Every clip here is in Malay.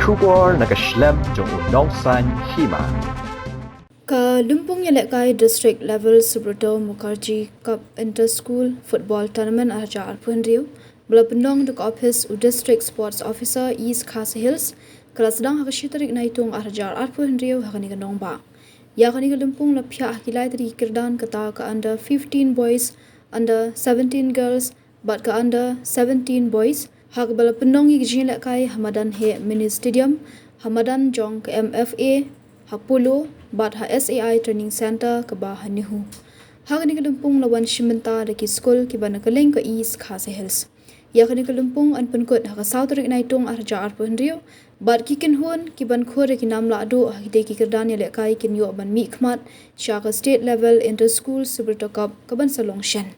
Shubor nakaslem jong unongsan Hima. Ka Lumpung Yelekai District Level Subroto Mukherjee Cup Inter-School Football Tournament arja arpunriu bela pendong duk office u District Sports Officer East Khasi Hills kelas sedang hakashitarik naitung arja arpunriu hakani ganong ba. Ya kani Lumpung la pia akilai dari kirdan kata ka under 15 boys, under 17 girls, but ka under 17 boys hak bela pendong yigjin lekai Hamadan he mini stadium Hamadan jong ke MFA Hapulu bat ha SAI Training Center ke bah Nihu. Hak ni Lumpung lawan Shimenta deki Skul ki bana keleng ke East Khasi Hills. Ya kani Lumpung an penkut ha South rik naitung arja arpunriu bat kikin hun ki ban khore ki namla adu ha ki kirdan ya lekai kin yo ban mi khmat shaka state level inter school Subroto Cup ke ban salong shen.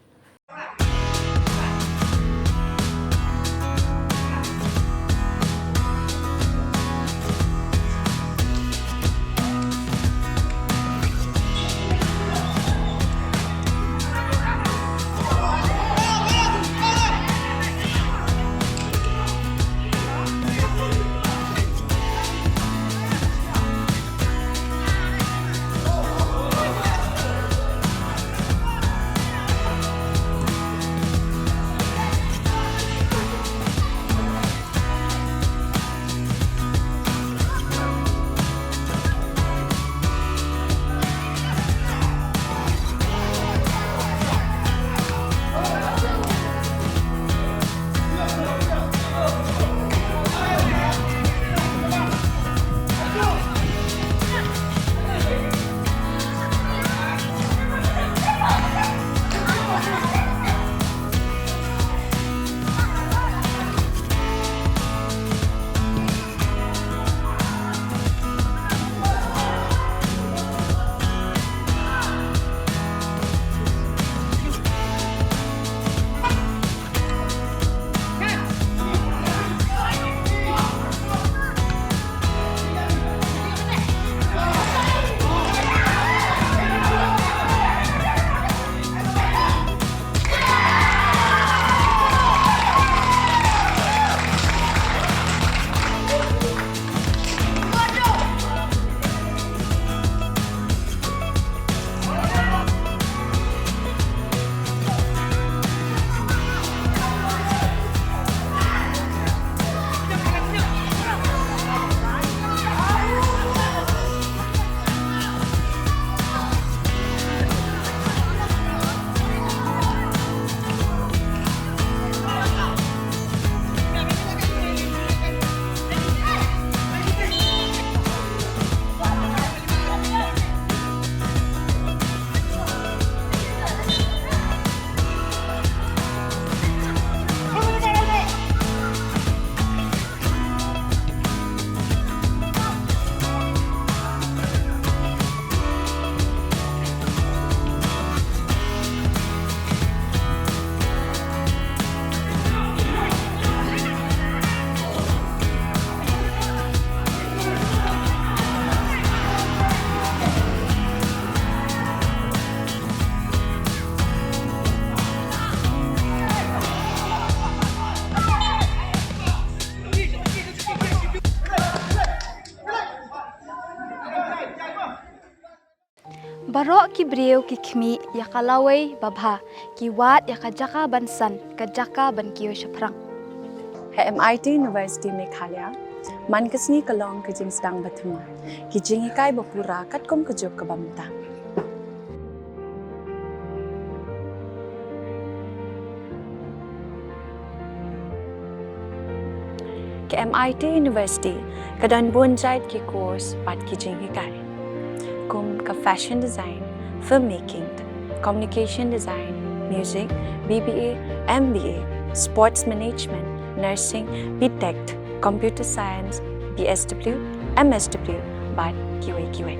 Barok ki breu ki khmi ya kalawai babha ki wat ya kajaka bansan kajaka ban kiyo shaprang. MIT University Meghalaya man kasni kalong ka jing Sdang bathuma ki jing ikai bapura katkom ka job ka Bynta. Ke MIT University kadan bonjait ki course pat ki jing ikai kum ka fashion design, filmmaking, communication design, music, BBA, MBA, sports management, nursing, BTech, computer science, BSW, MSW, but QA.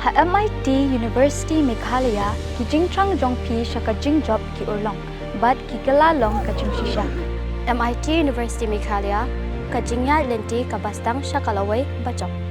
Ha MIT University Meghalaya ki jingtrang jongpi shaka jing job ki urlong but ki kalalong ka shisha. MIT University Meghalaya ka jingya lenti ka bastang shakalaway bachok.